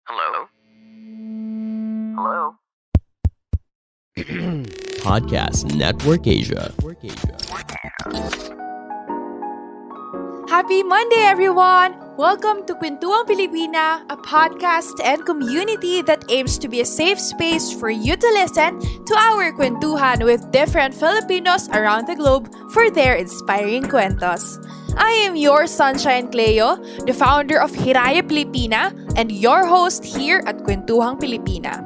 Hello? Hello? Podcast Network Asia. Happy Monday, everyone! Welcome to Kwentuhang Pilipina, a podcast and community that aims to be a safe space for you to listen to our kwentuhan with different Filipinos around the globe for their inspiring kwentos. I am your Sunshine Cleo, the founder of Hiraya Pilipina, and your host here at Kwentuhang Pilipina.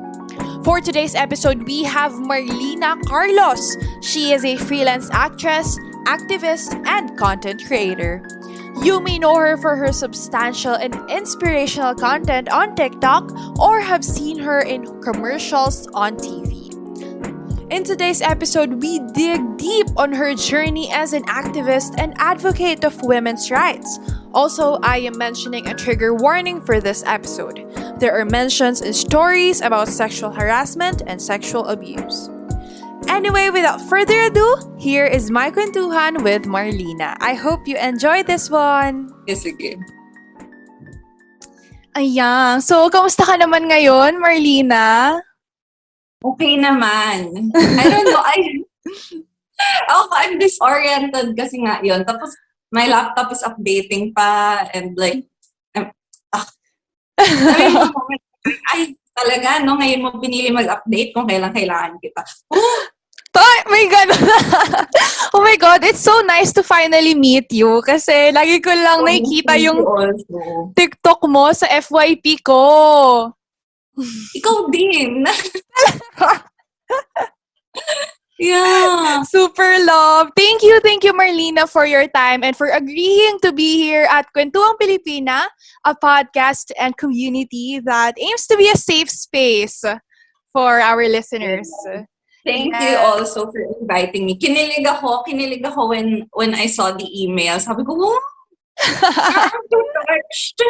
For today's episode, we have Marlina Carlos. She is a freelance actress, activist, and content creator. You may know her for her substantial and inspirational content on TikTok or have seen her in commercials on TV. In today's episode, we dig deep on her journey as an activist and advocate of women's rights. Also, I am mentioning a trigger warning for this episode. There are mentions and stories about sexual harassment and sexual abuse. Anyway, without further ado, here is my kwentuhan with Marlina. I hope you enjoy this one. Yes, sige. Ayan. So, kamusta ka naman ngayon, Marlina? Okay naman. I don't know. I'm disoriented kasi nga yun. Tapos, my laptop is updating pa and like, talaga, no? Ngayon mo pinili mag-update kung kailan kailangan kita. My God! Oh my God, it's so nice to finally meet you kasi lagi ko lang nakikita yung TikTok mo sa FYP ko. Ikaw din. Yeah. Super love. Thank you, Marlina, for your time and for agreeing to be here at Kwentuhang Pilipina, a podcast and community that aims to be a safe space for our listeners. Thank you also for inviting me. Kinilig ako when I saw the email. Sabi ko, wow, I'm so touched.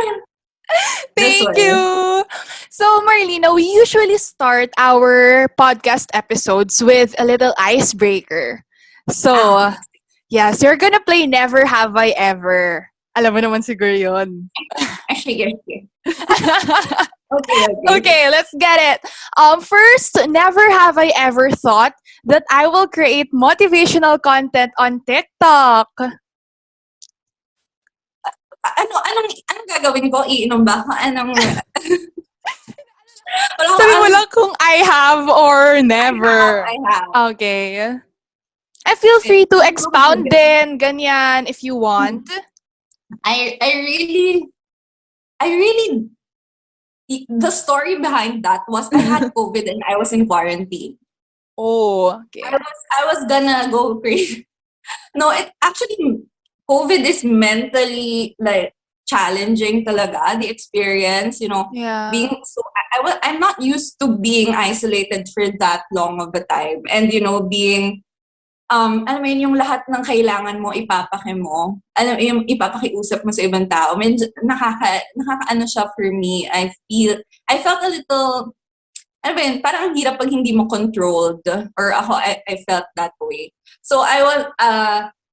Thank you. So, Marlina, we usually start our podcast episodes with a little icebreaker. So, yes, you're gonna play Never Have I Ever. Alam mo naman siguro yun. Sige. Okay, let's get it. First, never have I ever thought that I will create motivational content on TikTok. Anong gagawin ko? Iinom ba ako? Sabi mo lang kung I have or never. I have. Okay. I feel free to expound din, ganyan, if you want. I really, the story behind that was I had COVID and I was in quarantine. Oh, okay. I was gonna go crazy. No, it actually, COVID is mentally like challenging talaga, the experience, being so, I'm not used to being isolated for that long of a time. And, being, alam mo yun, yung lahat ng kailangan mo, ipapake mo. Alam mo, yung ipapakiusap mo sa ibang tao. Medyo, nakakaano siya for me. I felt a little, alam mo yun, parang ang hirap pag hindi mo controlled. Or ako, I felt that way. So,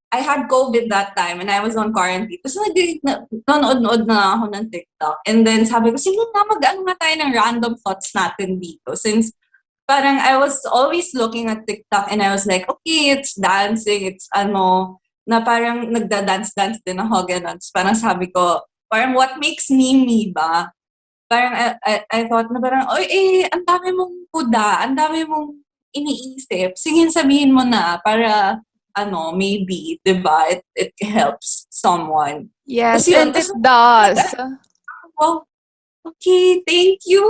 I had COVID that time and I was on quarantine. Tapos nanood na ako ng TikTok. And then sabi ko, sige na, mag-ano nga tayo ng random thoughts natin dito. Since parang I was always looking at TikTok and I was like, okay, it's dancing, it's na parang nagda-dance-dance din ako, gano'n. Parang sabi ko, parang what makes me ba? Parang I thought na parang, ang dami mong puda, ang dami mong iniisip. Sige, sabihin mo na para maybe, diba? It helps someone. Yes, and it does. Well, okay, thank you.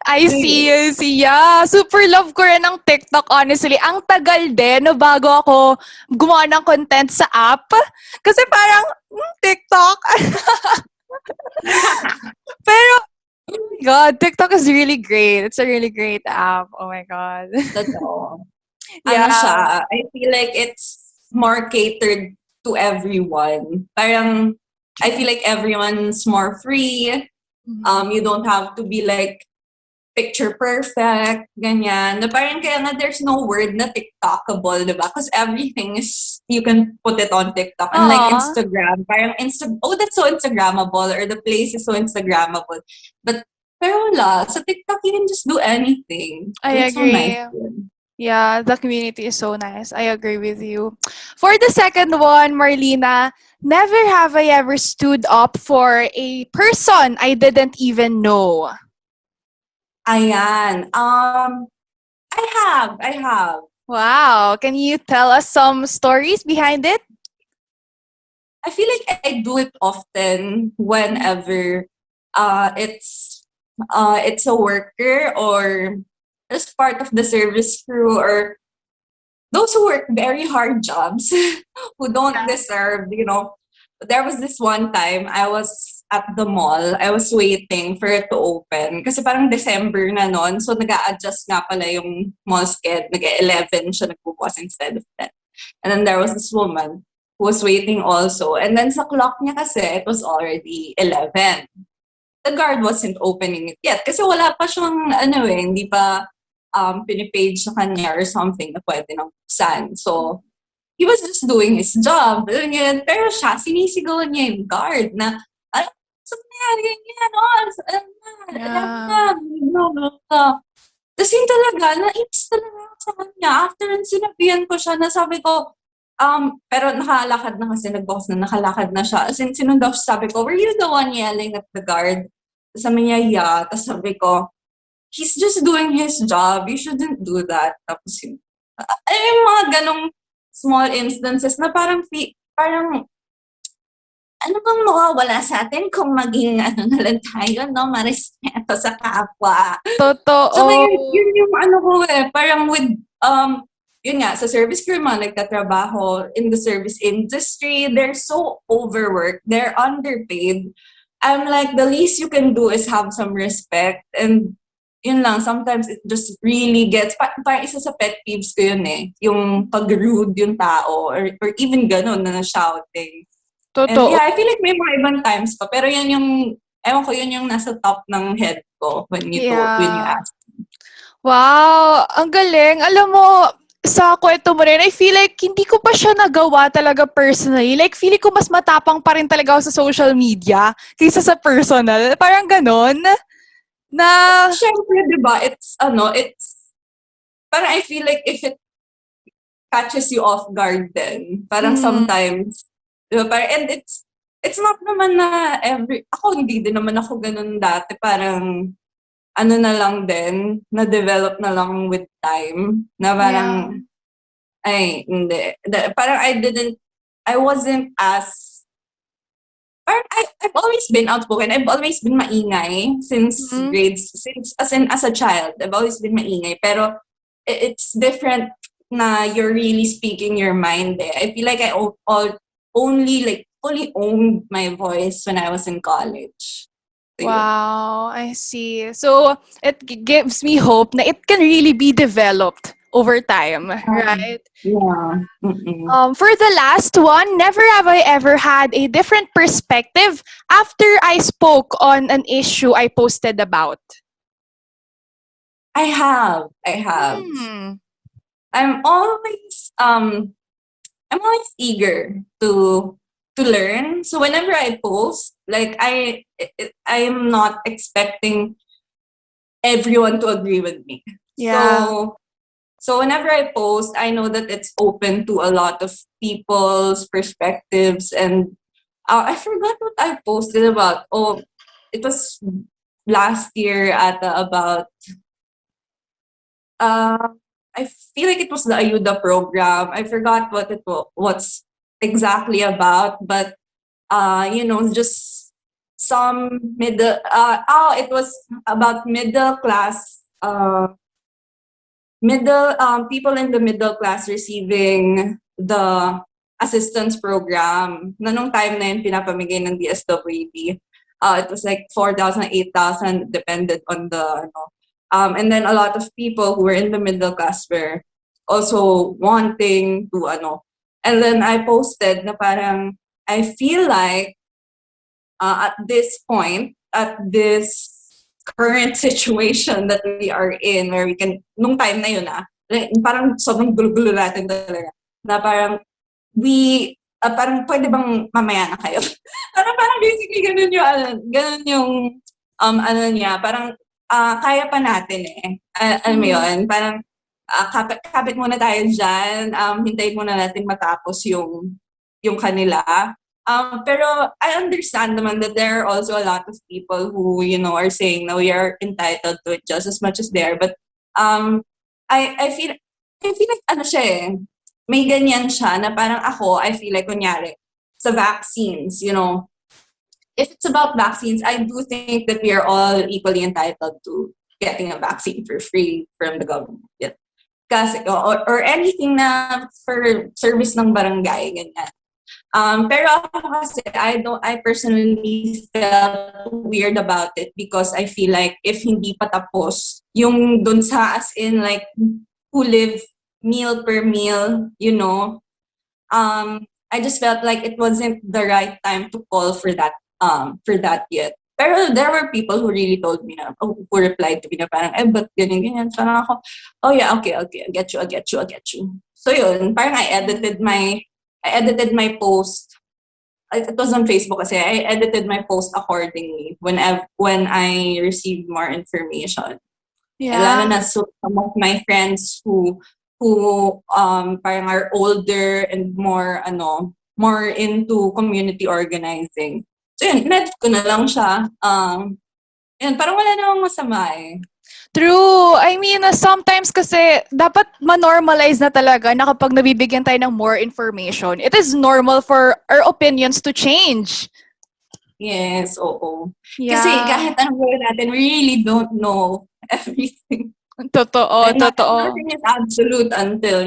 I see. Yeah, super love ko rin ang TikTok, honestly. Ang tagal din no, bago ako gumawa ng content sa app. Kasi parang, TikTok. Pero, oh my God, TikTok is really great. It's a really great app. Oh my God. Totoo. Yeah. I feel like it's more catered to everyone. Parang, I feel like everyone's more free. You don't have to be like picture perfect, ganyan. Na parang kaya nga there's no word na TikTokable, diba? Because everything is, you can put it on TikTok. Unlike Instagram, parang that's so Instagrammable, or the place is so Instagrammable. But, pero wala, sa TikTok, you can just do anything. I It's agree. so nice. Yeah, the community is so nice. I agree with you. For the second one, Marlina, never have I ever stood up for a person I didn't even know. Ayan. I have. Wow. Can you tell us some stories behind it? I feel like I do it often whenever it's a worker or as part of the service crew, or those who work very hard jobs who don't deserve, There was this one time I was at the mall. I was waiting for it to open. Kasi parang December na nun. So nag-a-adjust nga pala yung mall schedule. Nag-11 siya nagbubukas instead of 10. And then there was this woman who was waiting also. And then sa clock niya kasi, it was already 11. The guard wasn't opening it yet. Kasi wala pa siyang, hindi pa pinipage sa kanya or something na pwede nang buksan. So, he was just doing his job. Ganyan. Pero siya, sinisigawan niya yung guard na, saan nangyari ganyan? Tapos yun talaga, nainis talaga ako sa kanya. After sinabihan ko siya, na sabi ko, pero nakalakad na kasi, nakalakad na siya. As in, sinundaw siya, sabi ko, were you the one yelling at the guard? Tapos sabi niya, yeah. Tapos sabi ko, he's just doing his job. You shouldn't do that. Tapos yun. Yung mga ganong small instances na parang ano bang mawawala sa atin kung maging na lang tayo, no? Marespeto sa kapwa. Totoo. So, yun yung ko parang with, yun nga, sa service crew mga nagtatrabaho in the service industry, they're so overworked, they're underpaid. I'm like, the least you can do is have some respect. And yun lang, sometimes it just really gets, parang isa sa pet peeves ko yun yung pag-rude yung tao, or even ganun na shouting. Totoo. And yeah, I feel like may mga ibang times pa, pero yan yung, ewan ko, yun yung nasa top ng head ko when you ask. Wow, ang galing. Alam mo, sa kwento mo rin, I feel like hindi ko pa siya nagawa talaga personally. Like, feeling ko mas matapang pa rin talaga ako sa social media kaysa sa personal. Parang ganon. Na... Siyempre, diba, it's, parang I feel like if it catches you off guard then, parang sometimes, diba, parang, and it's not naman na hindi din naman ako ganun dati, parang, na lang din, na-develop na lang with time, na parang, hindi. Parang I wasn't as, parang I've always been outspoken. I've always been maingay since as a child. I've always been maingay. Pero it's different na you're really speaking your mind. I feel like I only fully owned my voice when I was in college. Wow, I see. So, it gives me hope na it can really be developed over time, right? Yeah. For the last one, never have I ever had a different perspective after I spoke on an issue I posted about. I have. I'm always eager to learn. So whenever I post, like I'm not expecting everyone to agree with me. Yeah. So whenever I post, I know that it's open to a lot of people's perspectives. And I forgot what I posted about. Oh, it was last year about I feel like it was the Ayuda program. I forgot what's exactly about, but just some middle it was about middle class people in the middle class receiving the assistance program. Na nung time na yun pinapamigay ng DSWD. It was like 4,000, 8,000 depended on the and then a lot of people who were in the middle class were also wanting to and then I posted na parang I feel like at this point, at this current situation that we are in, where we can, nung time na yun parang sobrang gulo-gulo natin talaga, na parang parang pwede bang mamaya na kayo? parang basically ganun yung ano niya, parang kaya pa natin alam mo yun, parang kapit muna tayo dyan, hintayin muna natin matapos yung kanila. Pero I understand naman that there are also a lot of people who, are saying na we are entitled to it just as much as they are. But I feel like ano siya may ganyan siya na parang ako, I feel like kunyari, sa vaccines, if it's about vaccines, I do think that we are all equally entitled to getting a vaccine for free from the government. Yeah. Kasi, or anything na for service ng barangay, ganyan. Pero ako kasi, I personally felt weird about it because I feel like if hindi pa tapos, yung dun sa as in like, who live meal per meal, I just felt like it wasn't the right time to call for that yet. Pero there were people who really told me who replied to me na parang, but ganyan. So ako, oh yeah, okay, I get you. So yun, parang I edited my post. It was on Facebook kasi I edited my post accordingly when I received more information. Yeah. Lalo na some of my friends who parang are older and more into community organizing. So yun, net ko na lang siya. Yun, parang wala namang masama True. I mean, sometimes kasi dapat ma-normalize na talaga na kapag nabibigyan tayo ng more information, it is normal for our opinions to change. Yes, oo. Yeah. Kasi kahit anong gawin natin, we really don't know everything. Totoo. Nothing is absolute until,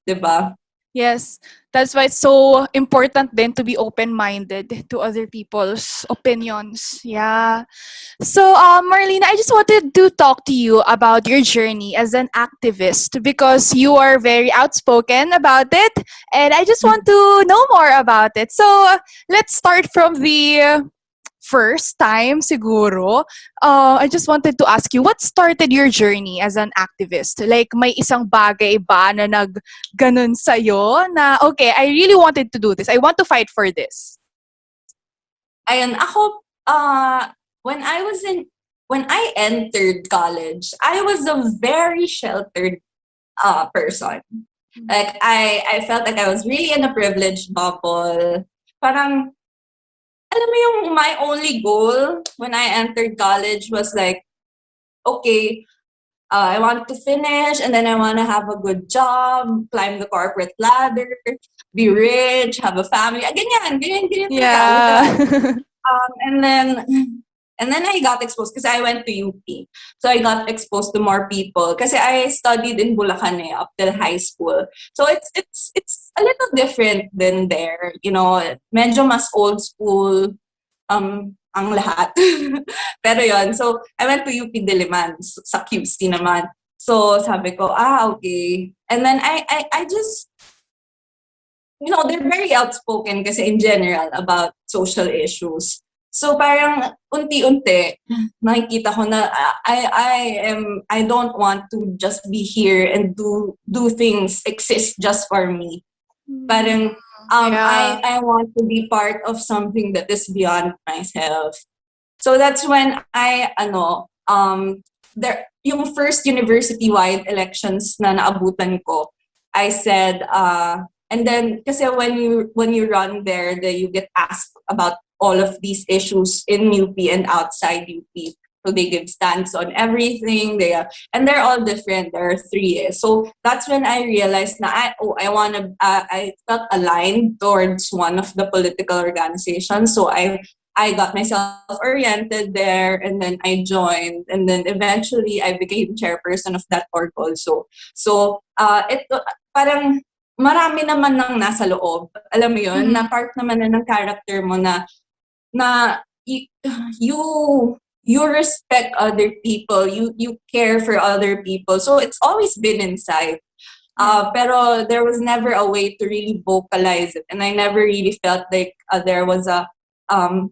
diba? Yes. That's why it's so important then to be open-minded to other people's opinions. Yeah. So, Marlina, I just wanted to talk to you about your journey as an activist because you are very outspoken about it, and I just want to know more about it. So, let's start from the first time siguro. I just wanted to ask you, what started your journey as an activist? Like, may isang bagay ba na nag-ganun sa'yo na, okay, I really wanted to do this. I want to fight for this. Ayun, ako, when I entered college, I was a very sheltered person. Like, I felt like I was really in a privileged bubble. Parang, alam mo yung my only goal when I entered college was like, okay, I want to finish and then I want to have a good job, climb the corporate ladder, be rich, have a family. Ganyan. Yeah. And then I got exposed because I went to UP. So I got exposed to more people because I studied in Bulacan up till high school. So it's a little different than there. Medyo mas old school ang lahat. Pero yon, so I went to UP Diliman sa QC naman. So sabi ko, okay. And then I just, they're very outspoken kasi in general about social issues. So parang unti-unti nakikita ko na I don't want to just be here and do things exist just for me. Parang I want to be part of something that is beyond myself. So that's when yung first university-wide elections na naabutan ko, I said, and then kasi when you run there, you get asked about all of these issues in UP and outside UP. So they give stands on everything. And they're all different. There are 3. So that's when I realized na I felt aligned towards one of the political organizations. So I got myself oriented there, and then I joined, and then eventually I became chairperson of that org also. So parang marami naman nang nasa loob. Alam mo yun, na part naman na ng character mo na you respect other people, you care for other people. So it's always been inside. Pero there was never a way to really vocalize it, and I never really felt like there was a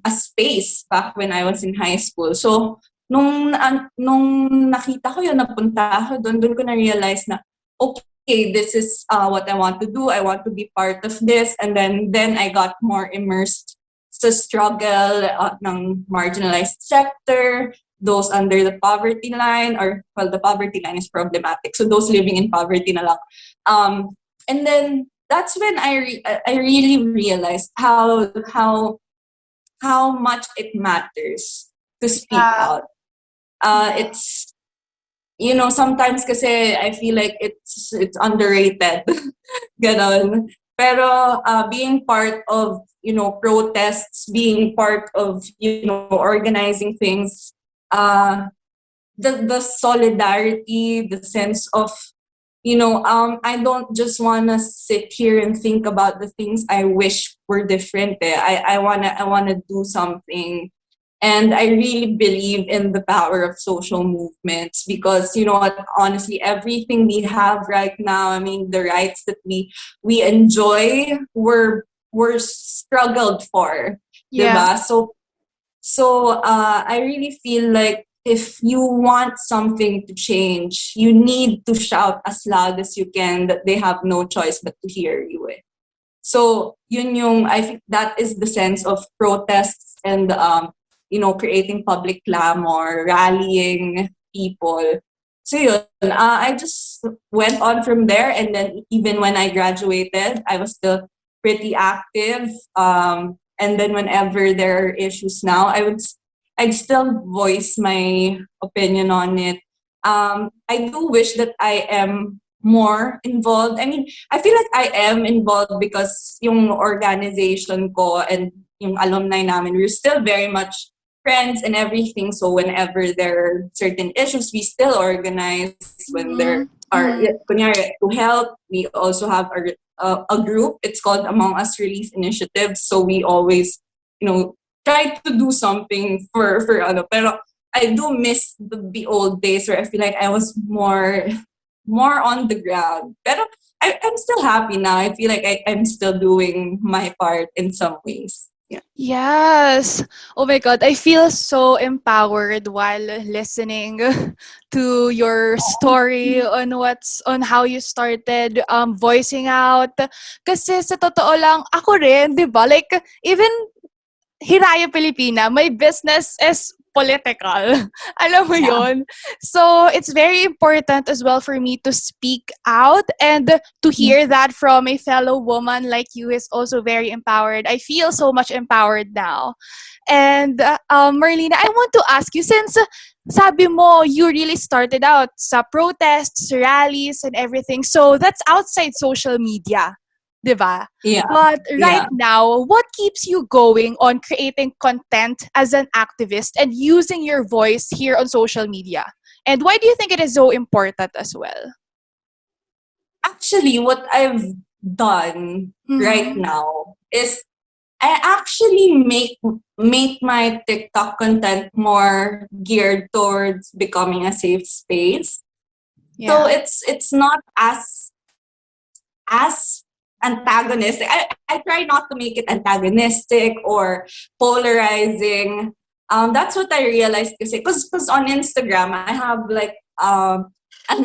space back when I was in high school. So nung nakita ko yun, napunta ako doon ko na-realize na, okay, this is what I want to do. I want to be part of this. And then I got more immersed sa struggle ng marginalized sector, those under the poverty line, or, well, the poverty line is problematic. So those living in poverty na lang. And then that's when I really realized how much it matters to speak out. It's, sometimes kasi I feel like it's underrated. Ganon. Pero being part of, protests, being part of, organizing things, the solidarity, the sense of, I don't just want to sit here and think about the things I wish were different. I wanna do something. And I really believe in the power of social movements because, honestly, everything we have right now, I mean, the rights that we enjoy were struggled for. Yeah. Diba? So I really feel like if you want something to change, you need to shout as loud as you can that they have no choice but to hear you. So I think that is the sense of protests and creating public clamor, rallying people. So yun, I just went on from there, and then even when I graduated, I was still pretty active. And then whenever there are issues now, I'd still voice my opinion on it. I do wish that I am more involved. I mean, I feel like I am involved because yung organization ko and yung alumni namin, we're still very much friends and everything. So whenever there are certain issues, we still organize. When there are, kunyari, to help, we also have a group. It's called Among Us Relief Initiative. So we always, try to do something for pero I do miss the old days where I feel like I was more on the ground. Pero I'm still happy now. I feel like I'm still doing my part in some ways. Yeah. Yes. Oh my God, I feel so empowered while listening to your story on how you started voicing out. Kasi sa totoo lang, ako rin, 'di ba? Like even Hiraya Pilipina, my business is political. Alam mo yun? So, it's very important as well for me to speak out and to hear that from a fellow woman like you is also very empowered. I feel so much empowered now. And, Marlina, I want to ask you, since sabi mo, you really started out sa protests, rallies, and everything. So, that's outside social media. Diba? Yeah. But right now, what keeps you going on creating content as an activist and using your voice here on social media? And why do you think it is so important as well? Actually, what I've done right now is I actually make my TikTok content more geared towards becoming a safe space. So it's not as antagonistic. I try not to make it antagonistic or polarizing. That's what I realized because on Instagram I have like an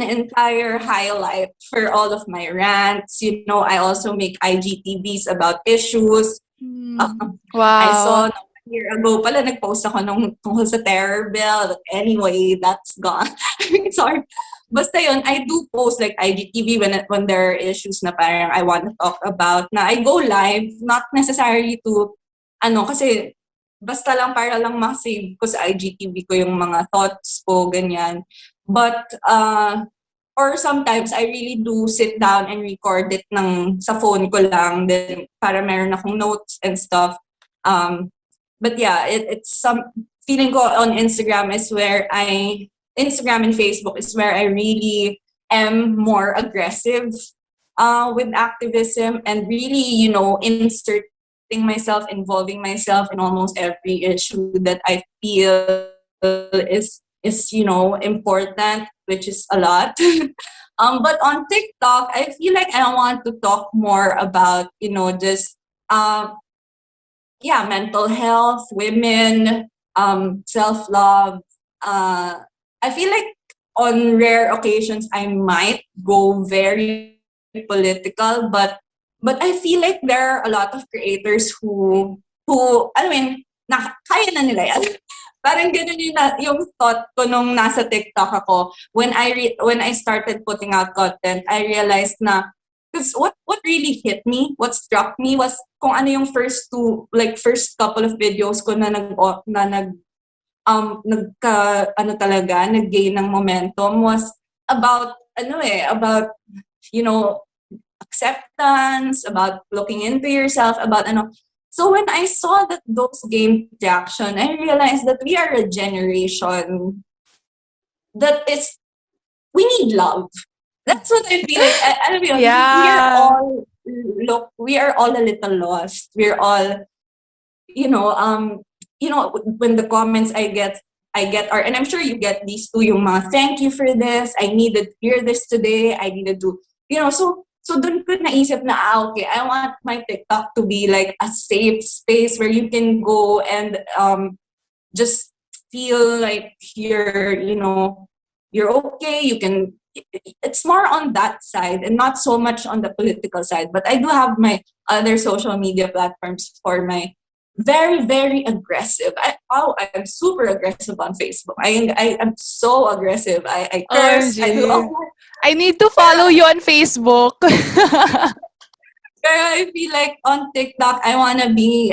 entire highlight for all of my rants. I also make IGTVs about issues. Wow. I saw a year ago pala nagpost ako tungkol sa terror bill. But anyway, that's gone. Sorry. Basta yun, I do post like IGTV when there are issues na parang I want to talk about, na I go live, not necessarily to, kasi basta lang para lang ma-save ko sa IGTV ko yung mga thoughts ko, ganyan. But, or sometimes I really do sit down and record it sa phone ko lang, then para meron akong notes and stuff. But yeah, it's some feeling ko on Instagram and Facebook is where I really am more aggressive with activism and really, involving myself in almost every issue that I feel is important, which is a lot. But on TikTok, I feel like I want to talk more about, just mental health, women, self-love, I feel like on rare occasions I might go very political, but I feel like there are a lot of creators who I mean, kaya na nila yan. Parang ganun yung thought ko nung nasa TikTok ako. When I started putting out content, I realized na, because what really hit me, what struck me was kung ano yung first couple of videos ko na nag-gain ng momentum was about about you know acceptance, about looking into yourself, about ano. So when I saw that those gained traction, I realized that we are a generation that is we need love. That's what I feel like. I don't know. We are all a little lost. We're all, when the comments I get are, and I'm sure you get these too. Yung mga thank you for this. I needed to hear this today. I needed to, so dun ko naisip na okay, I want my TikTok to be like a safe space where you can go and just feel like you're okay. You can. It's more on that side and not so much on the political side. But I do have my other social media platforms for my very, very aggressive. I'm super aggressive on Facebook. I am so aggressive. I curse. I need to follow you on Facebook. Pero I feel like on TikTok, I wanna be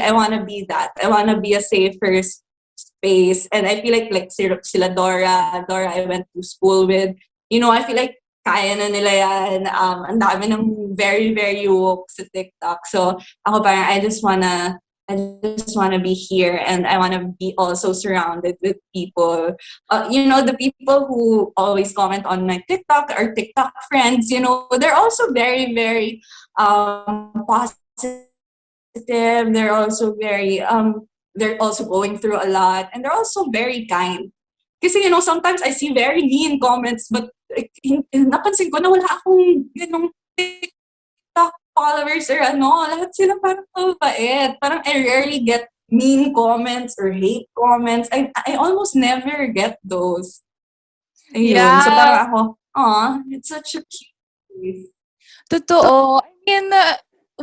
that. I wanna be a safer space. And I feel like sila Dora, I went to school with. I feel like kaya na nila yan. Ang dami ng very, very woke sa TikTok. So ako parang I just wanna be here, and I wanna be also surrounded with people. The people who always comment on my TikTok are TikTok friends. They're also very, very positive. They're also very they're also going through a lot, and they're also very kind. Kasi sometimes I see very mean comments, but napansin ko na wala akong TikTok followers or lahat sila parang mabait. Parang I rarely get mean comments or hate comments. I almost never get those. Ayun. Yeah. So parang ako, it's such a cute place. Totoo. I mean,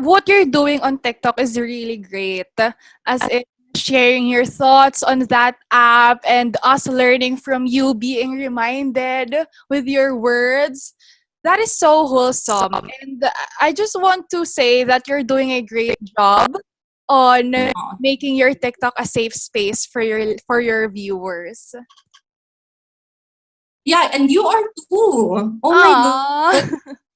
what you're doing on TikTok is really great. As in sharing your thoughts on that app and us learning from you, being reminded with your words. That is so wholesome. And I just want to say that you're doing a great job on making your TikTok a safe space for your viewers. Yeah, and you are too. Oh my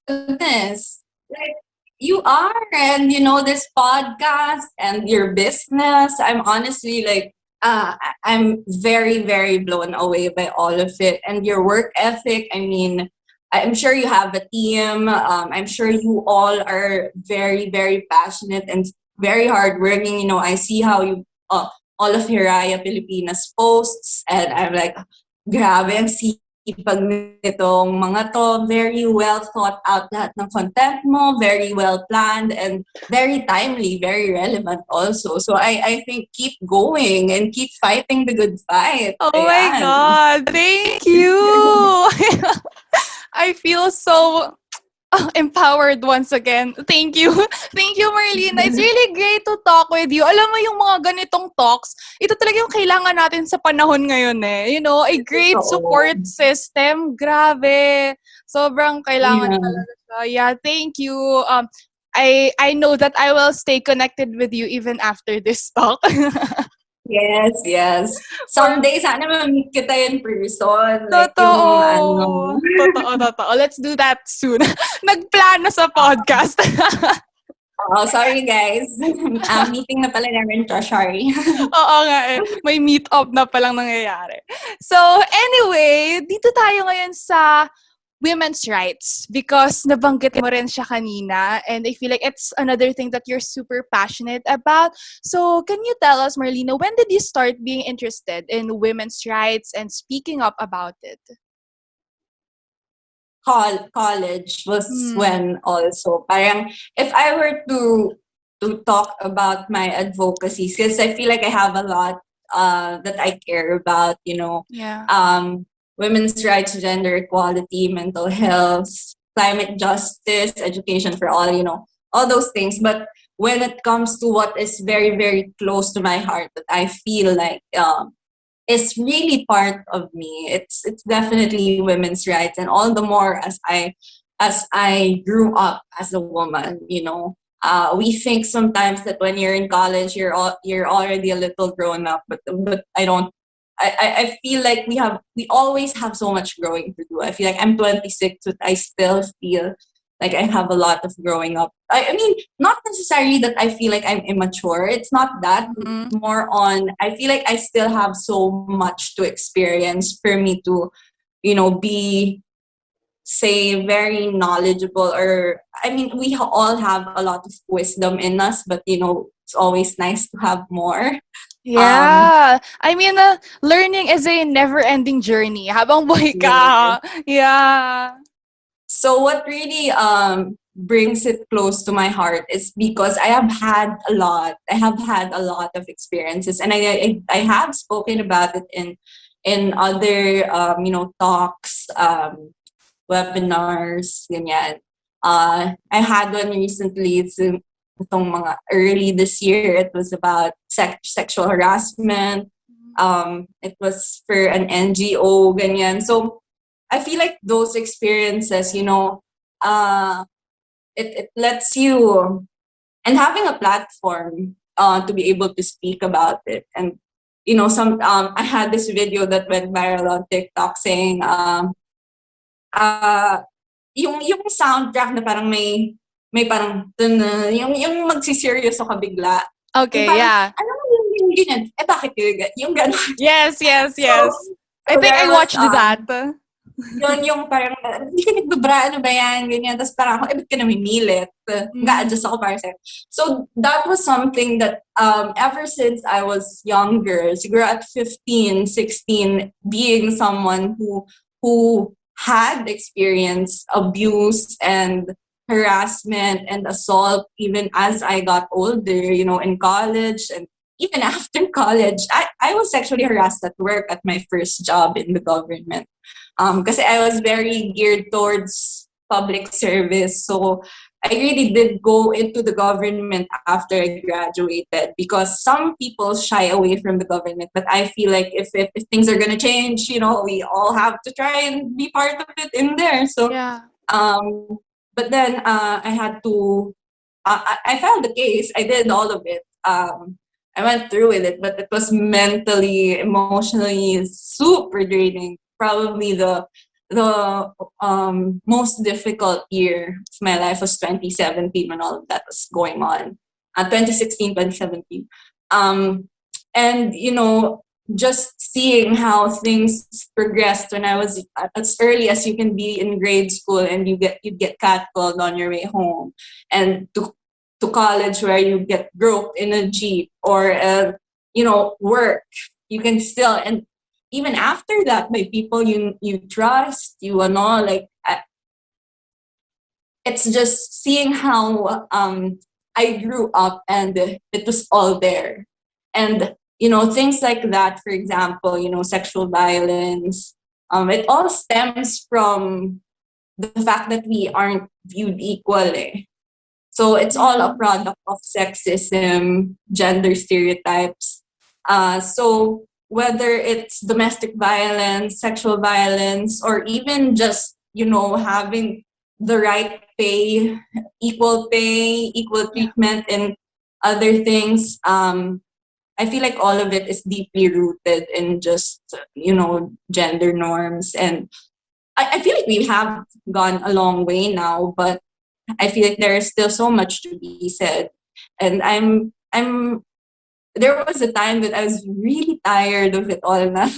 goodness. Like, you are, and this podcast and your business. I'm honestly like, I'm very, very blown away by all of it. And your work ethic, I mean, I'm sure you have a team. I'm sure you all are very, very passionate and very hardworking. I see how you, all of Hiraya Pilipinas posts, and I'm like, grabe ang pag nitong mga to, very well thought out lahat ng content mo, very well planned, and very timely, very relevant also. So I think keep going and keep fighting the good fight. Oh my God, thank you! I feel so empowered once again. Thank you. Thank you, Marlina. It's really great to talk with you. Alam mo yung mga ganitong talks, ito talaga yung kailangan natin sa panahon ngayon eh. A great support system. Grabe. Sobrang kailangan talaga siya. Yeah, thank you. I know that I will stay connected with you even after this talk. Yes. Someday, sana ma-meet kita in person. Totoo. Totoo. Let's do that soon. Nagplano sa podcast. Sorry guys. Meeting na pala namin siya. Sorry. Oo nga eh. May meet up na palang nangyayari. So, anyway, dito tayo ngayon sa women's rights because nabanggit mo rin siya kanina, and I feel like it's another thing that you're super passionate about. So, can you tell us, Marlina, when did you start being interested in women's rights and speaking up about it? College was when also. Parang, if I were to talk about my advocacy, because I feel like I have a lot that I care about, women's rights, gender equality, mental health, climate justice, education for all, all those things. But when it comes to what is very, very close to my heart, that I feel like is really part of me, it's definitely women's rights, and all the more as I grew up as a woman, we think sometimes that when you're in college, you're already a little grown up, but I don't. I feel like we always have so much growing to do. I feel like I'm 26, but I still feel like I have a lot of growing up. I mean, not necessarily that I feel like I'm immature. It's not that. Mm-hmm. More on, I feel like I still have so much to experience for me to, be, say, very knowledgeable. Or, I mean, we all have a lot of wisdom in us, but, it's always nice to have more. Yeah. I mean, learning is a never-ending journey. Habang buhay ka. Yeah. So what really brings it close to my heart is because I have had a lot. I have had a lot of experiences, and I have spoken about it in other talks, webinars, ganyan. I had one recently. It's itong mga early this year. It was about sexual harassment. It was for an NGO, ganyan. So I feel like those experiences, it lets you, and having a platform to be able to speak about it. And, I had this video that went viral on TikTok saying, yung soundtrack na parang may parang, yung magsiseryoso ka bigla. Okay, yung parang, yeah. Ano yung ganyan? Bakit yung gano'n? Yes. So, I think I watched that. yung parang, hindi ka nagbabra, ano ba yan, ganyan. Tapos parang ako, ba't ka namimilit? Nag-a-adjust ako para sa'yo. So, that was something that ever since I was younger, siguro at 15, 16, being someone who had experienced abuse and harassment and assault even as I got older, in college and even after college. I was sexually harassed at work at my first job in the government. Because I was very geared towards public service. So I really did go into the government after I graduated, because some people shy away from the government. But I feel like if things are going to change, we all have to try and be part of it in there. So, yeah. But then I had to, I filed the case. I did all of it. I went through with it, but it was mentally, emotionally super draining. Probably the most difficult year of my life was 2017 when all of that was going on. 2016, 2017. And, just seeing how things progressed when I was as early as you can be in grade school, and you get catcalled on your way home, and to college where you get groped in a jeep, or work, you can still, and even after that, by people you trust, it's just seeing how I grew up and it was all there. And things like that, for example, sexual violence, it all stems from the fact that we aren't viewed equally. So it's all a product of sexism, gender stereotypes. So whether it's domestic violence, sexual violence, or even just, having the right pay, equal treatment, and other things, I feel like all of it is deeply rooted in just, gender norms. And I feel like we have gone a long way now, but I feel like there is still so much to be said. And there was a time that I was really tired of it all now,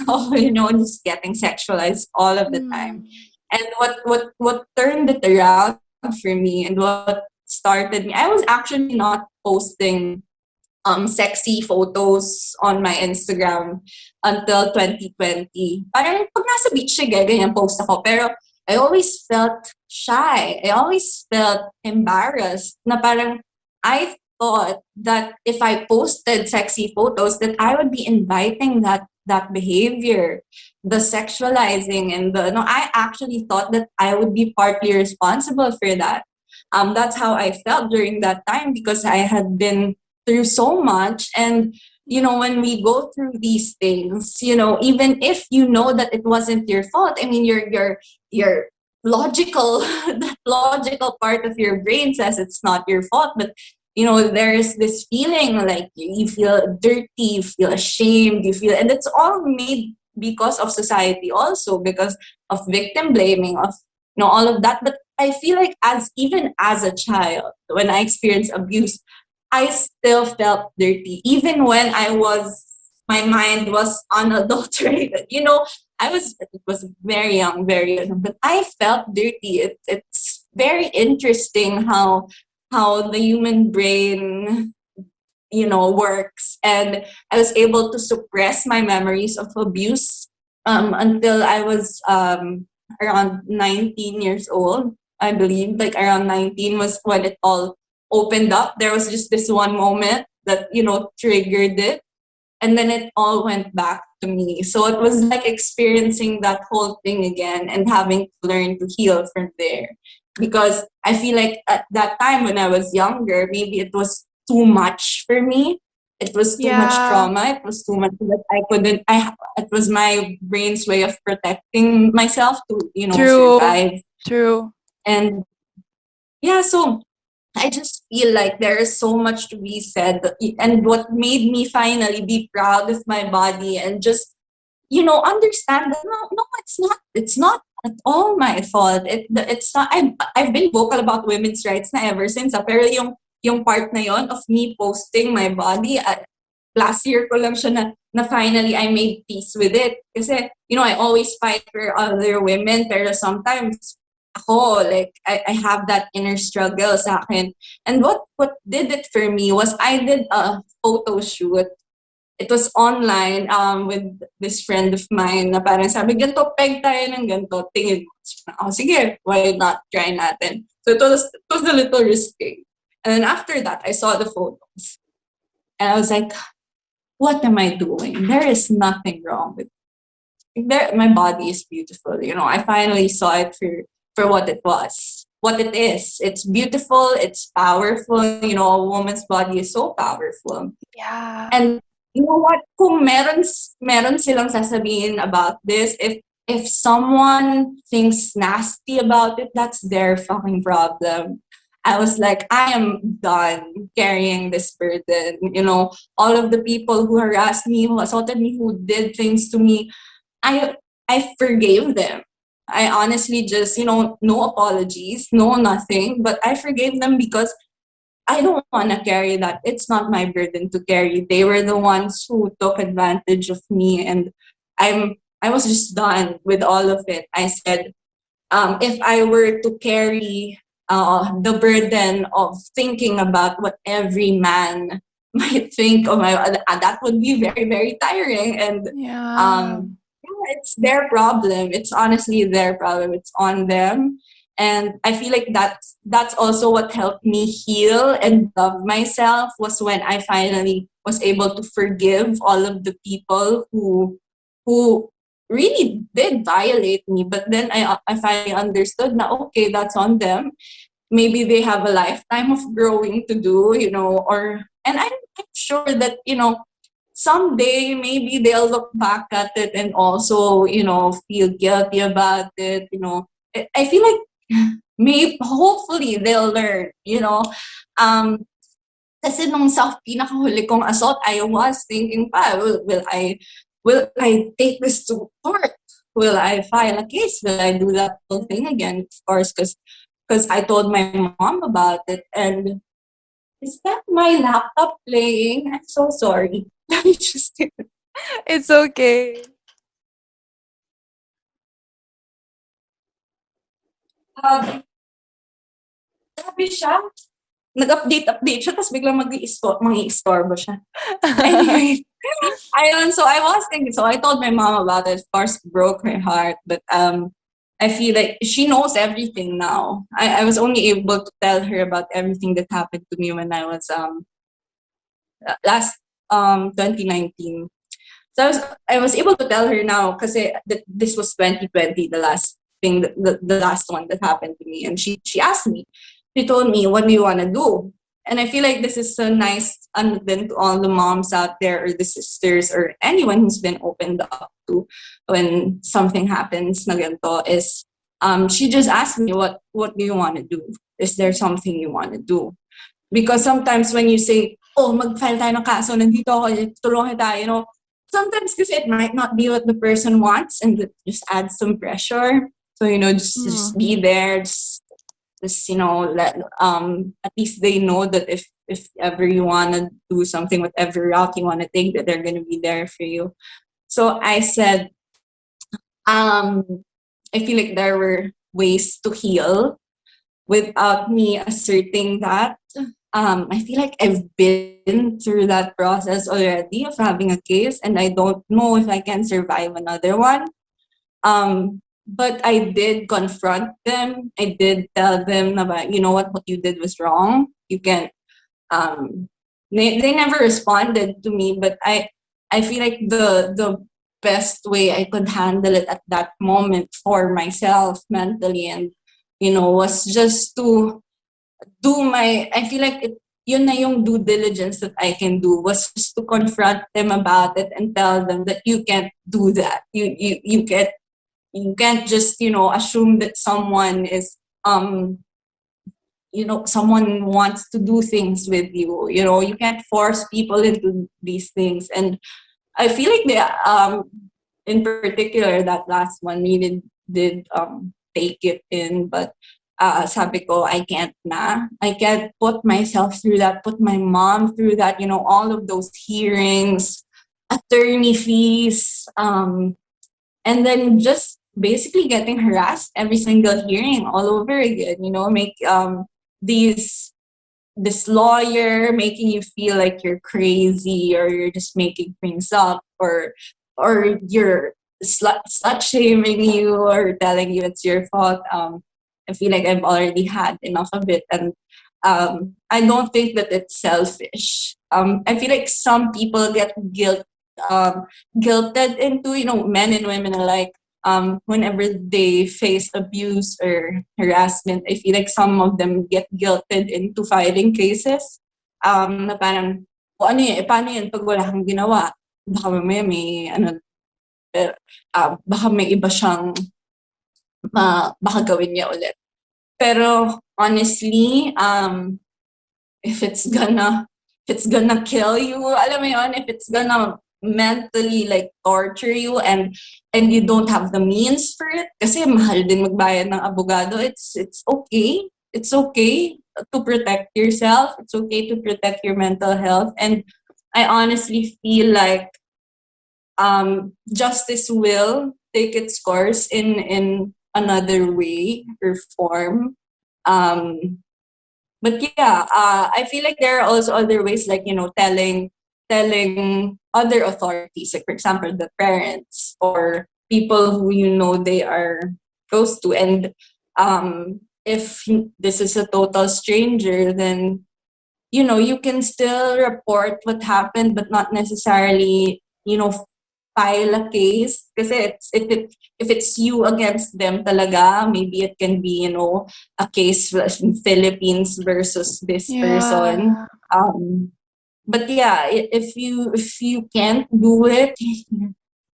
just getting sexualized all of the time. And what turned it around for me, and what started me, I was actually not posting sexy photos on my Instagram until 2020. Parang pag nasa beach siya, ganyan post ako. Pero I always felt shy. I always felt embarrassed na parang I thought that if I posted sexy photos, that I would be inviting that behavior, the sexualizing and the no. I actually thought that I would be partly responsible for that. That's how I felt during that time because I had been through so much. And when we go through these things, even if you know that it wasn't your fault, I mean, your logical that logical part of your brain says it's not your fault, but there's this feeling like you feel dirty, you feel ashamed, and it's all made because of society, also because of victim blaming, of all of that. But I feel like even as a child, when I experienced abuse, I still felt dirty, even when my mind was unadulterated. It was very young, very young, but I felt dirty. It's very interesting how the human brain, works. And I was able to suppress my memories of abuse until I was around 19 years old, I believe. Like around 19 was when it all opened up. There was just this one moment that, triggered it. And then it all went back to me. So it was like experiencing that whole thing again and having to learn to heal from there. Because I feel like at that time when I was younger, maybe it was too much for me. It was too much trauma. It was too much that I couldn't. It was my brain's way of protecting myself to, survive. True. And yeah, so I just feel like there is so much to be said. And what made me finally be proud of my body and just, understand that no, it's not at all my fault. It's not. I've been vocal about women's rights na ever since. Pero yung part na yon of me posting my body, last year ko lang siya na finally I made peace with it. Kasi, I always fight for other women, pero sometimes ako, like, I have that inner struggle sa akin. And what did it for me was I did a photo shoot. It was online with this friend of mine na parang sabi, ganito, peg tayo ng ganito, tingin mo. Oh, sige, why not, try natin. So it was a little risky. And then after that, I saw the photos. And I was like, what am I doing? There is nothing wrong with it. My body is beautiful. I finally saw it for what it was, what it is. It's beautiful, it's powerful. A woman's body is so powerful. Yeah. And you know what? Kung meron silang sasabihin about this, if someone thinks nasty about it, that's their fucking problem. I was like, I am done carrying this burden. All of the people who harassed me, who assaulted me, who did things to me, I forgave them. I honestly just, no apologies, no nothing, but I forgave them because I don't want to carry that. It's not my burden to carry. They were the ones who took advantage of me, and I was just done with all of it. I said, if I were to carry the burden of thinking about what every man might think of that would be very, very tiring. And it's their problem. It's honestly their problem. It's on them. And I feel like that's also what helped me heal and love myself, was when I finally was able to forgive all of the people who really did violate me. But then I finally understood na, okay, that's on them. Maybe they have a lifetime of growing to do, and I'm sure that, someday maybe they'll look back at it and also, feel guilty about it. I feel like maybe hopefully they'll learn, kasi nung sa pinakahuli kong assault, I was thinking pa, will I take this to court? Will I file a case? Will I do that whole thing again? Of course, because I told my mom about it. And is that my laptop playing? I'm so sorry. It's okay. Sabi siya, nag-update siya, tapos biglang mag-i-istorbo siya. Anyway, so I was thinking, so I told my mom about it. Of course, broke her heart, but I feel like she knows everything now. I was only able to tell her about everything that happened to me when I was last 2019. So I was able to tell her now because this was 2020, the last thing, the last one that happened to me. And she asked me, she told me, what do you want to do? And I feel like this is a nice then to all the moms out there or the sisters or anyone who's been opened up to when something happens na ganito is she just asked me, what do you want to do? Is there something you want to do? Because sometimes when you say, oh, mag-file tayo ng kaso, nandito ako, tulungan tayo, sometimes because it might not be what the person wants and it just adds some pressure. So, just be there, just let at least they know that if ever you want to do something, whatever route you want to take, that they're going to be there for you. So I said, I feel like there were ways to heal without me asserting that. I feel like I've been through that process already of having a case, and I don't know if I can survive another one. But I did confront them. I did tell them about, what you did was wrong. You can't. They never responded to me, but I feel like the best way I could handle it at that moment for myself mentally and was just to do I feel like yun na yung due diligence that I can do was just to confront them about it and tell them that you can't do that. You can't just, assume that someone is someone wants to do things with you. You can't force people into these things. And I feel like in particular that last one really did take it in, but sabi ko, I can't na. I can't put myself through that, put my mom through that, all of those hearings, attorney fees, and then just basically getting harassed every single hearing all over again, make this lawyer making you feel like you're crazy or you're just making things up or you're slut shaming you or telling you it's your fault. I feel like I've already had enough of it, and I don't think that it's selfish. I feel like some people get guilted into, men and women alike, whenever they face abuse or harassment. I feel like some of them get guilted into filing cases. Na parang, ano yun, paano yun pag wala kang ginawa? Baka mamaya baka may iba siyang baka gawin niya ulit. Pero honestly, if it's gonna kill you, alam mo yun, if it's gonna mentally torture you and you don't have the means for it, kasi mahal din magbayad ng abogado, it's okay. It's okay to protect yourself. It's okay to protect your mental health. And I honestly feel like justice will take its course in another way or form. But yeah, I feel like there are also other ways, like, telling other authorities, like for example, the parents or people who they are close to. And if this is a total stranger, then you can still report what happened, but not necessarily file a case. Kasi if it's you against them talaga, maybe it can be a case in Philippines versus this person. But yeah, if you can't do it,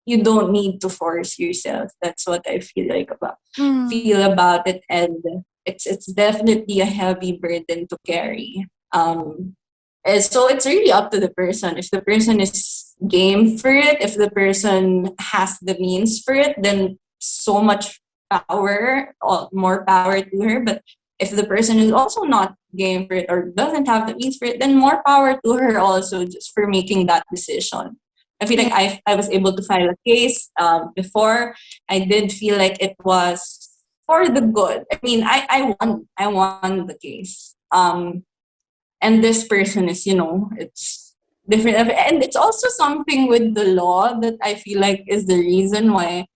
you don't need to force yourself. That's what I feel about it, and it's definitely a heavy burden to carry. And so it's really up to the person. If the person is game for it, if the person has the means for it, then so much power, or more power to her. But if the person is also not game for it or doesn't have the means for it, then more power to her also, just for making that decision. I feel like I was able to file a case before. I did feel like it was for the good. I mean, I won the case. And this person is, it's different. And it's also something with the law that I feel like is the reason why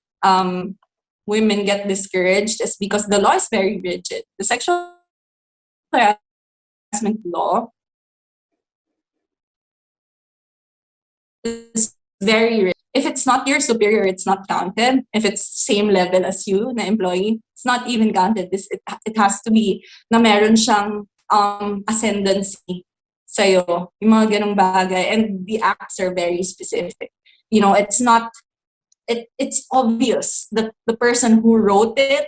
women get discouraged, is because the law is very rigid. The sexual harassment law is very rich. If it's not your superior, it's not counted. If it's same level as you, na employee, it's not even counted. It has to be na meron siyang ascendancy sa'yo. Yung mga ganong bagay. And the acts are very specific. It's not, it's obvious that the person who wrote it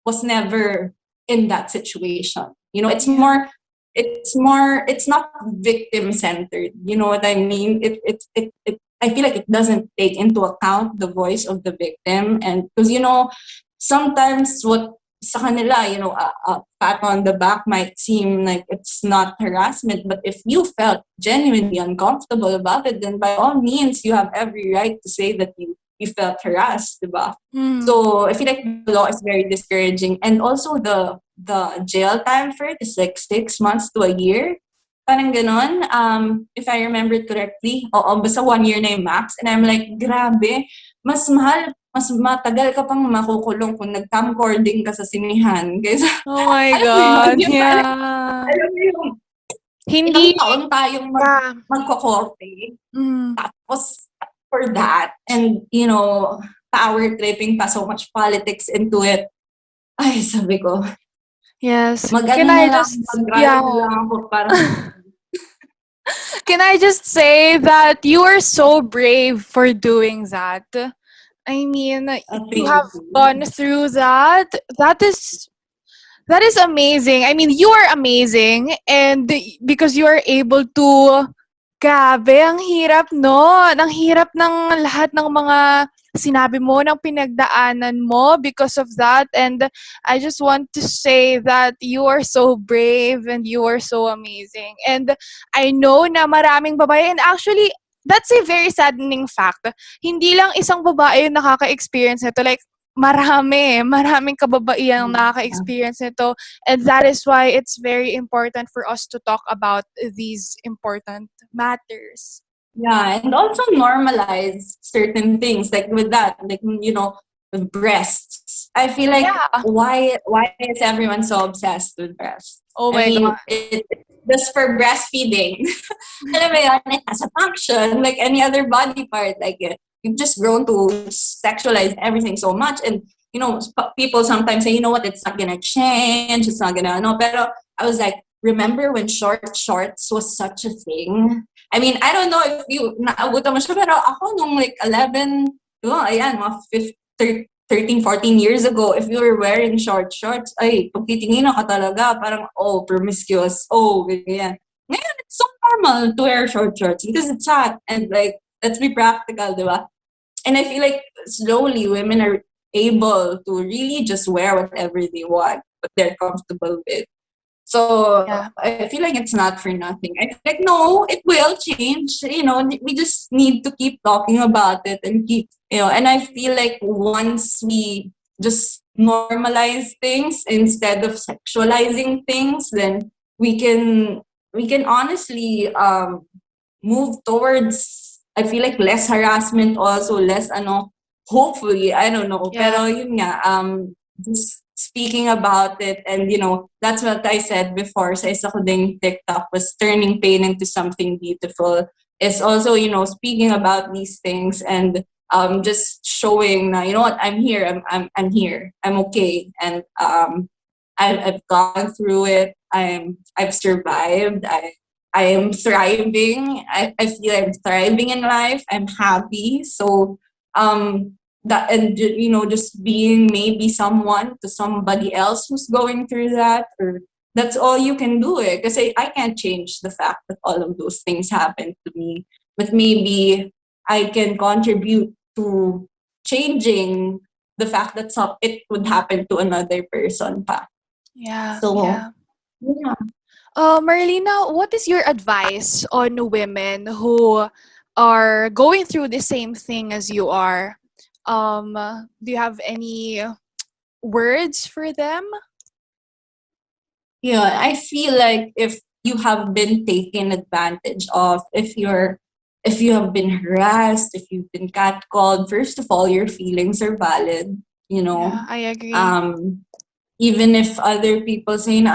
was never in that situation. It's more, it's not victim centered. You know what I mean? I feel like it doesn't take into account the voice of the victim. And because, sometimes what sa kanila, a pat on the back might seem like it's not harassment, but if you felt genuinely uncomfortable about it, then by all means, you have every right to say that you felt harassed, diba? So I feel like the law is very discouraging. And also the jail time for it is like 6 months to a year. Parang ganon. If I remember it correctly, basta 1 year na yung max. And I'm like, grabe, mas matagal ka pang makukulong kung nag-camcording ka sa sinihan. Kaysa, oh my God, alam mo yung, hindi, ilang taon tayong magkokorte. Tapos, for that, and, power tripping pa, so much politics into it. Ay, sabi ko. Yes. Can I just say that you are so brave for doing that? I mean, you have gone through that. That is amazing. I mean, you are amazing, and because you are able to, grabe, ang hirap, no? Ang hirap ng lahat ng mga sinabi mo, ng pinagdaanan mo because of that. And I just want to say that you are so brave and you are so amazing. And I know na maraming babae, and actually, that's a very saddening fact. Hindi lang isang babae yung nakaka-experience nito. Like, maraming kababaihan nakaka-experience nito. And that is why it's very important for us to talk about these important matters. Yeah, and also normalize certain things, like with that, like, with breasts. I feel like, why is everyone so obsessed with breasts? Oh my God. Just for breastfeeding. Alam mo yun, it has a function like any other body part. Like, you've just grown to sexualize everything so much. And, people sometimes say, you know what, it's not gonna change, it's not gonna, no. Pero I was like, remember when short shorts was such a thing? I mean, I don't know if you naabutan mo siya, pero ako nung like 11, mga 13, 14 years ago, if you were wearing short shorts, ay, pag titingin ka talaga, parang, promiscuous, ganyan. Ngayon, it's so normal to wear short shorts because it's hot. And like, let's be practical, diba? And I feel like slowly women are able to really just wear whatever they want, what they're comfortable with. So I feel like it's not for nothing. I feel like, no, it will change. We just need to keep talking about it and keep, and I feel like once we just normalize things instead of sexualizing things, then we can honestly move towards, I feel like, less harassment, also less hopefully, I don't know. Pero yun nga, just speaking about it, and that's what I said before sa isa ko ding TikTok, was turning pain into something beautiful. It's also, speaking about these things and just showing na, what, I'm here, I'm here, I'm okay, and I've gone through it. I've survived. I am thriving. I feel I'm thriving in life. I'm happy. So that, and just being maybe someone to somebody else who's going through that, or that's all you can do. Because I can't change the fact that all of those things happened to me, but maybe I can contribute to changing the fact that it would happen to another person pa. Yeah. So, yeah. Marlina, what is your advice on women who are going through the same thing as you are? Do you have any words for them? Yeah, I feel like if you have been taken advantage of, if you have been harassed, if you've been catcalled, first of all, your feelings are valid. Yeah, I agree. Even if other people saying,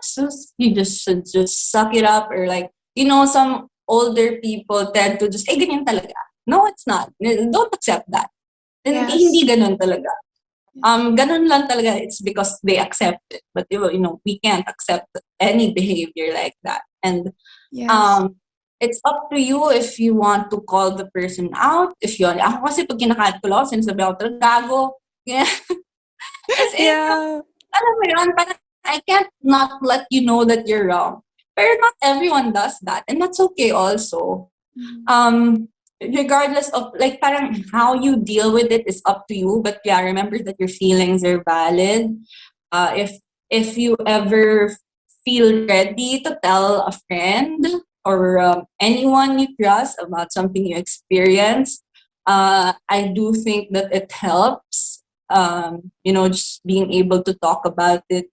so you just should just suck it up, or like, older people tend to just, ganyan talaga. No, it's not. Don't accept that. Hindi ganun talaga. Ganun lang talaga. It's because they accept it. But we can't accept any behavior like that. And it's up to you if you want to call the person out. If you, ako kasi pag kinakaat ko lang, sinasabi ako talaga, gago. Yeah. Alam mo yun, parang I can't not let you know that you're wrong. But not everyone does that. And that's okay also. Regardless of, like, parang how you deal with it is up to you. But yeah, remember that your feelings are valid. If you ever feel ready to tell a friend or anyone you trust about something you experience, I do think that it helps. Just being able to talk about it.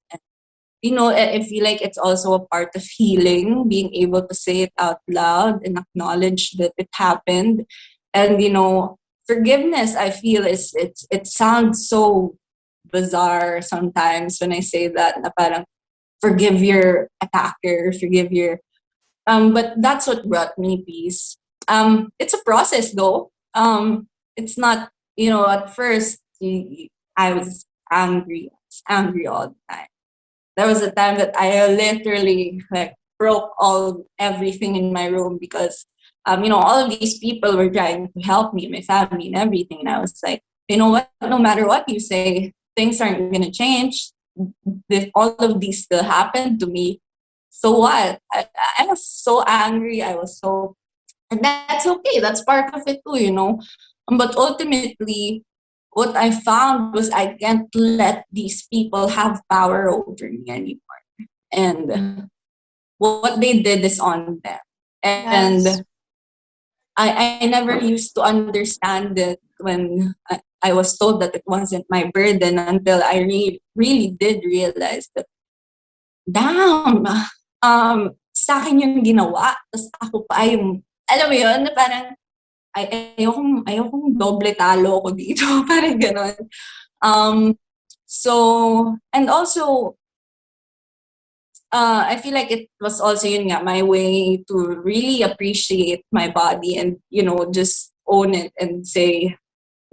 I feel like it's also a part of healing, being able to say it out loud and acknowledge that it happened. And, forgiveness, I feel, it sounds so bizarre sometimes when I say that, na parang forgive your attacker, forgive your, but that's what brought me peace. It's a process though. It's not, at first I was angry all the time. There was a time that I literally like broke everything in my room because all of these people were trying to help me, my family and everything. And I was like, you know what, no matter what you say, things aren't gonna change. All of these still happened to me. So what? I was so angry. And that's okay. That's part of it too. But ultimately, what I found was I can't let these people have power over me anymore. And what they did is on them. And I never used to understand it when I was told that it wasn't my burden until I really did realize that, damn, sa akin yung ginawa, tapos ako pa yung, alam mo yun, na parang, ayokong doble talo ko dito. Parang ganon. So, and also, I feel like it was also my way to really appreciate my body and, just own it and say,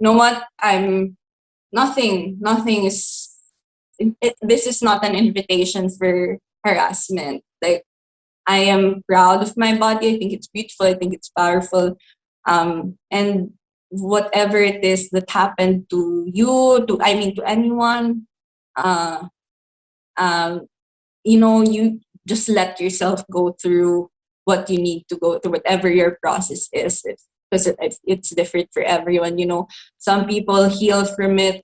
you know what, nothing is, this is not an invitation for harassment. Like, I am proud of my body. I think it's beautiful. I think it's powerful. And whatever it is that happened to you, to anyone, you just let yourself go through what you need to go through, whatever your process is. Because it's different for everyone. Some people heal from it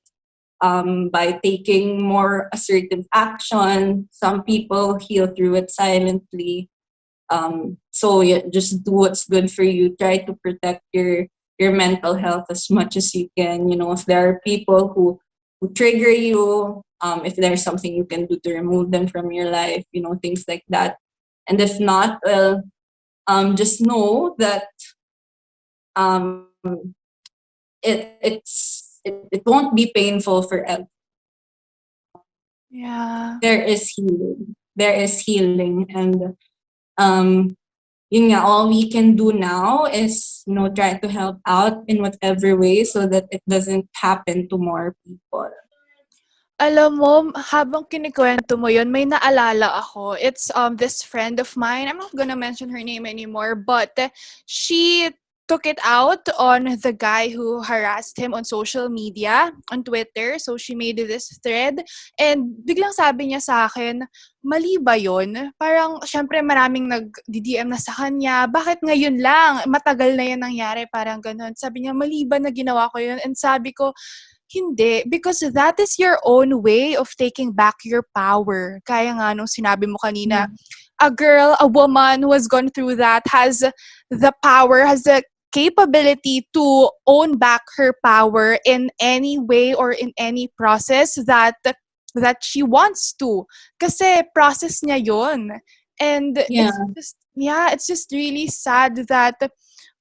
by taking more assertive action. Some people heal through it silently. So yeah, just do what's good for you. Try to protect your mental health as much as you can. If there are people who trigger you, if there's something you can do to remove them from your life, things like that. And if not, well, just know that it won't be painful forever. Yeah. There is healing. And all we can do now is, try to help out in whatever way so that it doesn't happen to more people. Alam mo, habang kinikwento mo yun, may naalala ako. It's this friend of mine. I'm not gonna mention her name anymore, but she took it out on the guy who harassed him on social media, on Twitter. So she made this thread. And biglang sabi niya sa akin, mali ba yun? Parang, syempre maraming nag-DM na sa kanya. Bakit ngayon lang? Matagal na yan nangyari. Parang ganun. Sabi niya, mali ba na ginawa ko yun? And sabi ko, hindi, because that is your own way of taking back your power. Kaya nga nung sinabi mo kanina, a woman who has gone through that has the power, has the capability to own back her power in any way or in any process that she wants to. Kasi process niya yun. And it's just really sad that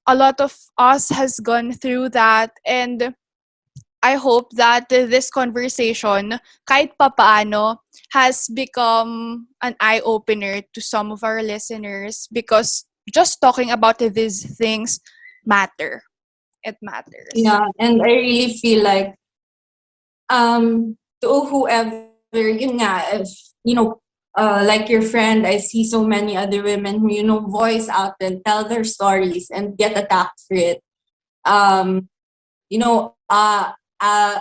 a lot of us has gone through that. And I hope that this conversation, kahit papaano, has become an eye-opener to some of our listeners, because just talking about these things matter. It matters. Yeah, and I really feel like to whoever, yun nga, if, like your friend, I see so many other women who, voice out and tell their stories and get attacked for it. Um, you know, uh, uh,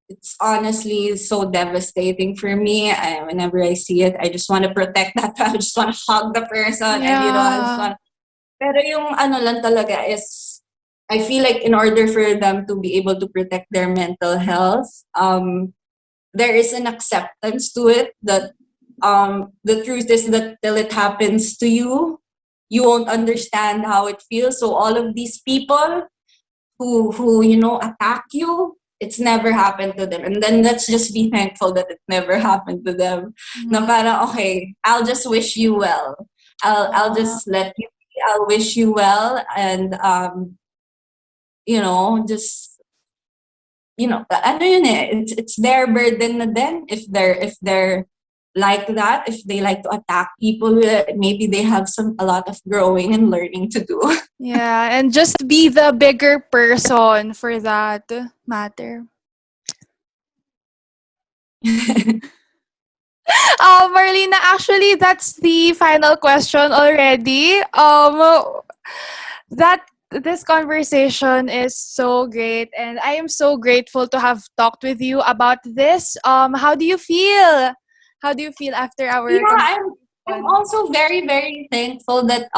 it's honestly so devastating for me. Whenever I see it, I just want to protect that. I just want to hug the person, and I just want. Pero yung ano lang talaga is, I feel like in order for them to be able to protect their mental health, there is an acceptance to it that the truth is that till it happens to you, you won't understand how it feels. So all of these people who attack you, it's never happened to them, and then let's just be thankful that it never happened to them. Na parang, okay, I'll just wish you well. I'll just let you be. I'll wish you well, and just ano yun it's their burden na din if they're like that, if they like to attack people. Maybe they have a lot of growing and learning to do. Yeah, and just be the bigger person for that matter. Marlina, actually, that's the final question already. This conversation is so great, and I am so grateful to have talked with you about this. How do you feel? How do you feel after our? Yeah, I'm also very, very thankful that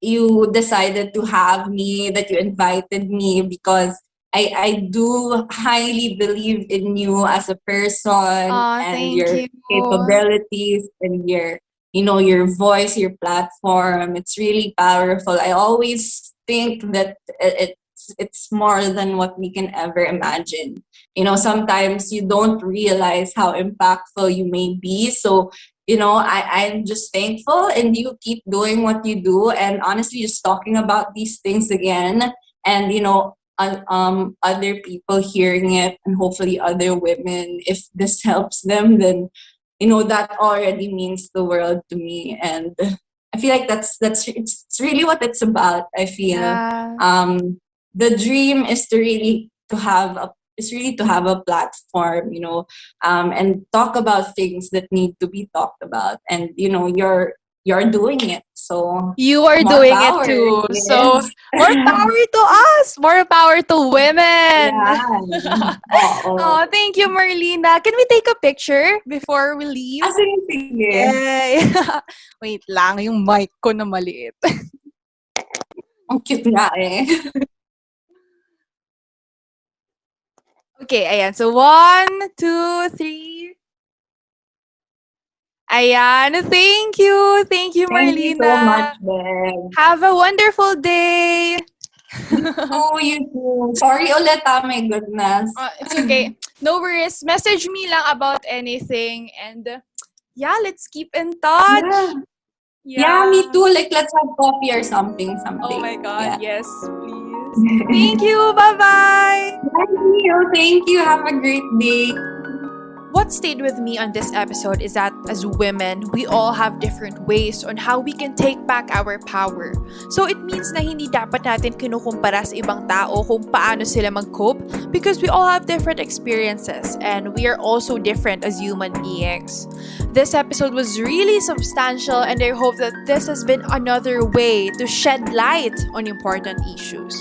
you decided to have me, that you invited me, because I do highly believe in you as a person, and your capabilities, and your voice, your platform. It's really powerful. I always think that it's more than what we can ever imagine. Sometimes you don't realize how impactful you may be. So, I'm just thankful, and you keep doing what you do. And honestly, just talking about these things again, and other people hearing it, and hopefully other women, if this helps them, then that already means the world to me. And I feel like it's really what it's about. I feel the dream is to have a platform, and talk about things that need to be talked about. And you're doing it, so you are doing it too. Yes. So more power to us, more power to women. Yeah. Oh, thank you, Marlina. Can we take a picture before we leave? Sige. Yay. Wait lang, yung mic ko na maliit. Ang cute nga eh. Okay, ayan. So 1, 2, 3. Ayan. Thank you. Thank you, Marlina. Thank you so much, Ben. Have a wonderful day. You too. Sorry ulit, my goodness. It's okay. No worries. Message me lang about anything. And let's keep in touch. Yeah, me too. Like, let's have coffee or something. Oh my God, yes, please. Thank you. Bye-bye. Thank you. Have a great day. What stayed with me on this episode is that as women, we all have different ways on how we can take back our power. So it means na hindi dapat natin kinukumpara sa ibang tao kung paano sila mag-cope, because we all have different experiences and we are also different as human beings. This episode was really substantial, and I hope that this has been another way to shed light on important issues.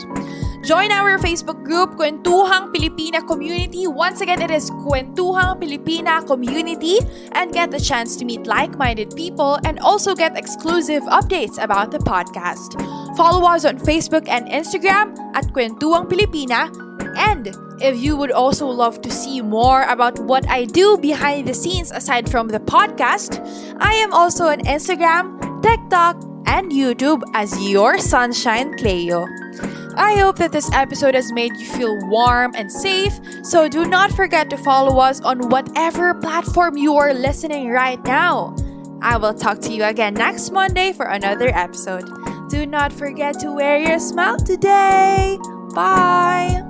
Join our Facebook group, Kwentuhang Pilipina Community. Once again, it is Kwentuhang Pilipina Community, and get the chance to meet like-minded people and also get exclusive updates about the podcast. Follow us on Facebook and Instagram at Kwentuhang Pilipina. And if you would also love to see more about what I do behind the scenes aside from the podcast, I am also on Instagram, TikTok, and YouTube as Your Sunshine Cleo. I hope that this episode has made you feel warm and safe, so do not forget to follow us on whatever platform you are listening right now. I will talk to you again next Monday for another episode. Do not forget to wear your smile today. Bye!